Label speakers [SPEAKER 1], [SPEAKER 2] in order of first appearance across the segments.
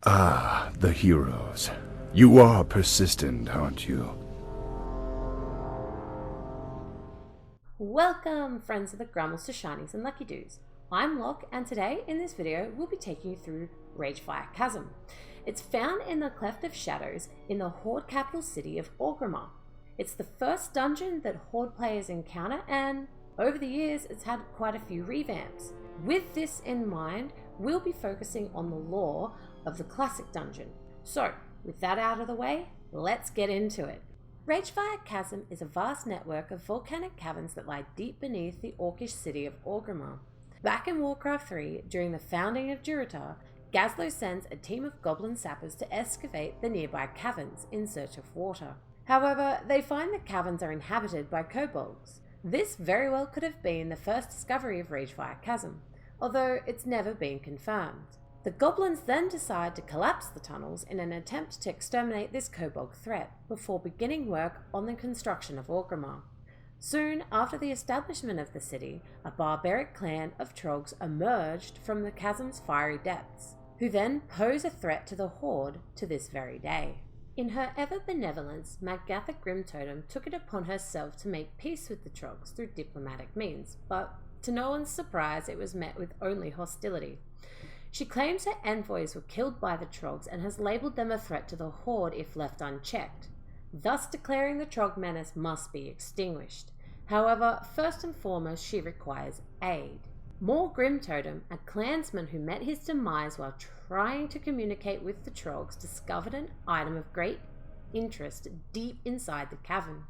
[SPEAKER 1] Ah, the heroes. You are persistent, aren't you?
[SPEAKER 2] Welcome, friends of the grummles, to Shinies and Luckydos. I'm Lhok, and today in this video we'll be taking you through Ragefire Chasm. It's found in the Cleft of Shadows in the Horde capital city of Orgrimmar. It's the first dungeon that Horde players encounter, and over the years it's had quite a few revamps. With this in mind, we'll be focusing on the lore of the classic dungeon. So, with that out of the way, let's get into it. Ragefire Chasm is a vast network of volcanic caverns that lie deep beneath the orcish city of Orgrimmar. Back in Warcraft 3, during the founding of Durotar, Gazlo sends a team of goblin sappers to excavate the nearby caverns in search of water. However, they find the caverns are inhabited by kobolds. This very well could have been the first discovery of Ragefire Chasm, although it's never been confirmed. The goblins then decide to collapse the tunnels in an attempt to exterminate this kobold threat before beginning work on the construction of Orgrimmar. Soon after the establishment of the city, a barbaric clan of trogs emerged from the chasm's fiery depths, who then pose a threat to the Horde to this very day. In her ever-benevolence, Magatha Grimtotem took it upon herself to make peace with the trogs through diplomatic means, but to no one's surprise it was met with only hostility. She claims her envoys were killed by the trogs and has labelled them a threat to the Horde if left unchecked, thus declaring the trog menace must be extinguished. However, first and foremost she requires aid. More Grimtotem, a clansman who met his demise while trying to communicate with the trogs, discovered an item of great interest deep inside the cavern.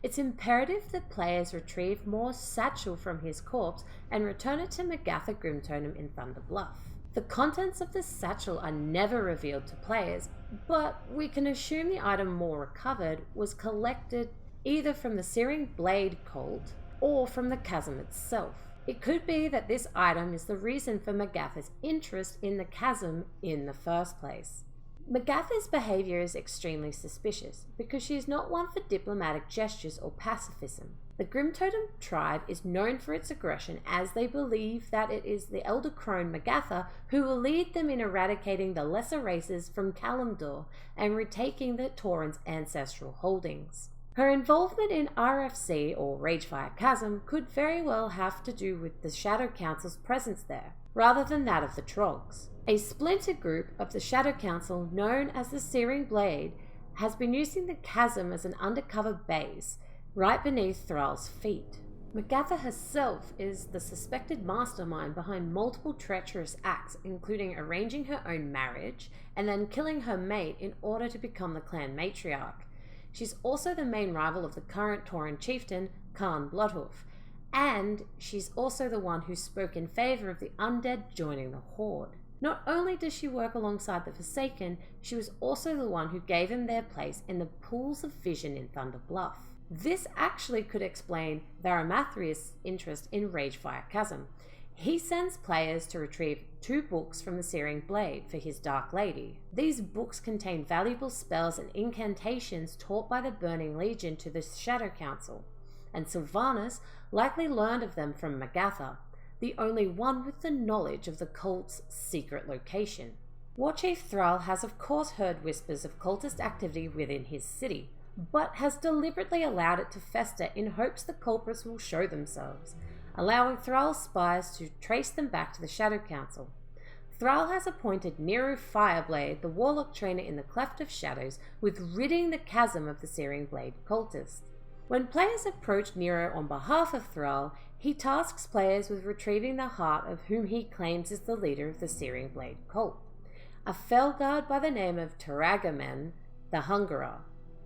[SPEAKER 2] It's imperative that players retrieve Moore's satchel from his corpse and return it to Magatha Grimtotem in Thunder Bluff. The contents of the satchel are never revealed to players, but we can assume the item Moore recovered was collected either from the Searing Blade cult or from the chasm itself. It could be that this item is the reason for Magatha's interest in the chasm in the first place. Magatha's behaviour is extremely suspicious because she is not one for diplomatic gestures or pacifism. The Grimtotem tribe is known for its aggression, as they believe that it is the elder crone Magatha who will lead them in eradicating the lesser races from Kalimdor and retaking the Tauren's ancestral holdings. Her involvement in RFC, or Ragefire Chasm, could very well have to do with the Shadow Council's presence there, rather than that of the Trogs. A splinter group of the Shadow Council, known as the Searing Blade, has been using the chasm as an undercover base, right beneath Thrall's feet. Magatha herself is the suspected mastermind behind multiple treacherous acts, including arranging her own marriage and then killing her mate in order to become the clan matriarch. She's also the main rival of the current Tauren chieftain, Khan Bloodhoof, and she's also the one who spoke in favour of the undead joining the Horde. Not only does she work alongside the Forsaken, she was also the one who gave them their place in the Pools of Vision in Thunder Bluff. This actually could explain Varamathrius' interest in Ragefire Chasm. He sends players to retrieve 2 books from the Searing Blade for his Dark Lady. These books contain valuable spells and incantations taught by the Burning Legion to the Shadow Council, and Sylvanas likely learned of them from Magatha, the only one with the knowledge of the cult's secret location. Warchief Thrall has of course heard whispers of cultist activity within his city, but has deliberately allowed it to fester in hopes the culprits will show themselves, allowing Thrall's spies to trace them back to the Shadow Council. Thrall has appointed Nero Fireblade, the warlock trainer in the Cleft of Shadows, with ridding the chasm of the Searing Blade cultists. When players approach Nero on behalf of Thrall, he tasks players with retrieving the heart of whom he claims is the leader of the Searing Blade cult, a Felguard by the name of Turagamen the Hungerer.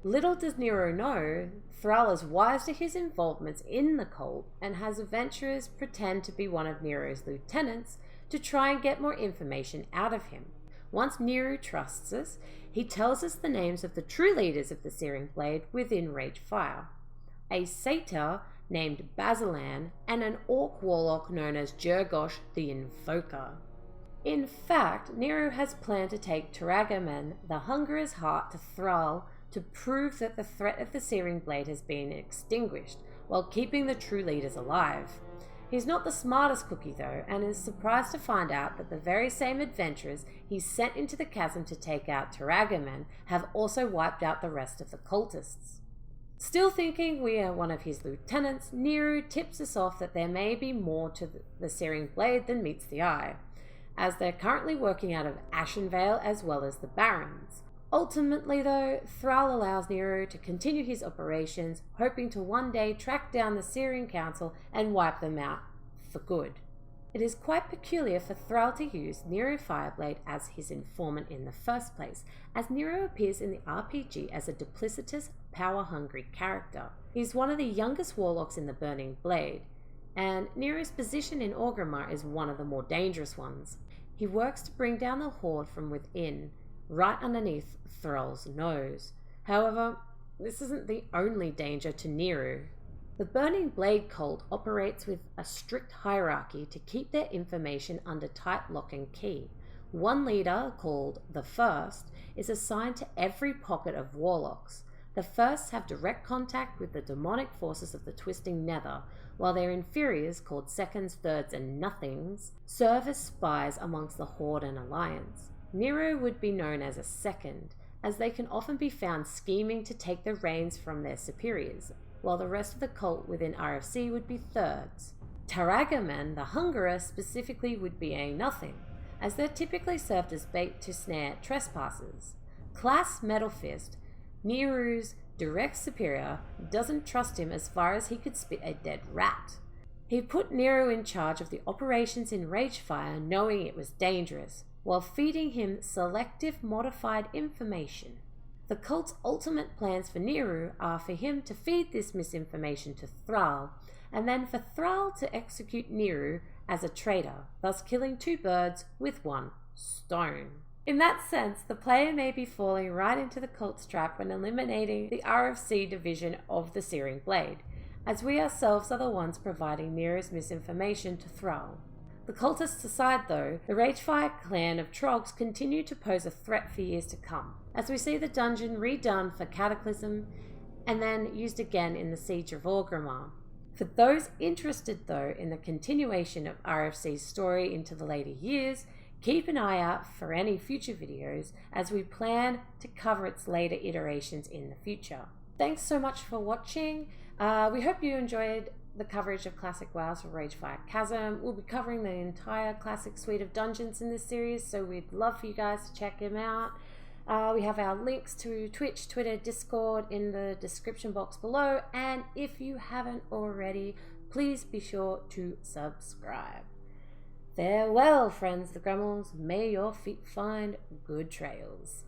[SPEAKER 2] Little does Nero know, Thrall is wise to his involvements in the cult and has adventurers pretend to be one of Nero's lieutenants to try and get more information out of him. Once Nero trusts us, he tells us the names of the true leaders of the Searing Blade within Ragefire: a satyr named Basilan and an orc warlock known as Jurgosh the Invoker. In fact, Nero has planned to take Turagamen the Hungerer's heart to Thrall to prove that the threat of the Searing Blade has been extinguished, while keeping the true leaders alive. He's not the smartest cookie though, and is surprised to find out that the very same adventurers he sent into the chasm to take out Taragaman have also wiped out the rest of the cultists. Still thinking we are one of his lieutenants, Neru tips us off that there may be more to the Searing Blade than meets the eye, as they're currently working out of Ashenvale as well as the Barrens. Ultimately though, Thrall allows Neru to continue his operations, hoping to one day track down the Searing Council and wipe them out for good. It is quite peculiar for Thrall to use Neru Fireblade as his informant in the first place, as Neru appears in the RPG as a duplicitous, power-hungry character. He's one of the youngest warlocks in the Burning Blade, and Neru's position in Orgrimmar is one of the more dangerous ones. He works to bring down the Horde from within, right underneath Thrall's nose. However, this isn't the only danger to Neru. The Burning Blade cult operates with a strict hierarchy to keep their information under tight lock and key. One leader, called the First, is assigned to every pocket of warlocks. The Firsts have direct contact with the demonic forces of the Twisting Nether, while their inferiors, called Seconds, Thirds, and Nothings, serve as spies amongst the Horde and Alliance. Neru would be known as a Second, as they can often be found scheming to take the reins from their superiors, while the rest of the cult within RFC would be Thirds. Taragaman, the Hungerer, specifically would be a Nothing, as they're typically served as bait to snare trespassers. Class Metal Fist, Neru's direct superior, doesn't trust him as far as he could spit a dead rat. He put Neru in charge of the operations in Ragefire, knowing it was dangerous, while feeding him selective modified information. The cult's ultimate plans for Neru are for him to feed this misinformation to Thrall, and then for Thrall to execute Neru as a traitor, thus killing two birds with one stone. In that sense, the player may be falling right into the cult's trap when eliminating the RFC division of the Searing Blade, as we ourselves are the ones providing Neru's misinformation to Thrall. The cultists aside though, the Ragefire clan of Trogs continue to pose a threat for years to come, as we see the dungeon redone for Cataclysm and then used again in the Siege of Orgrimmar. For those interested though in the continuation of RFC's story into the later years, keep an eye out for any future videos as we plan to cover its later iterations in the future. Thanks so much for watching. We hope you enjoyed the coverage of Classic WoW's for Ragefire Chasm. We'll be covering the entire classic suite of dungeons in this series, so we'd love for you guys to check them out. We have our links to Twitch, Twitter, Discord in the description box below, and if you haven't already, please be sure to subscribe. Farewell, friends the grummles. May your feet find good trails.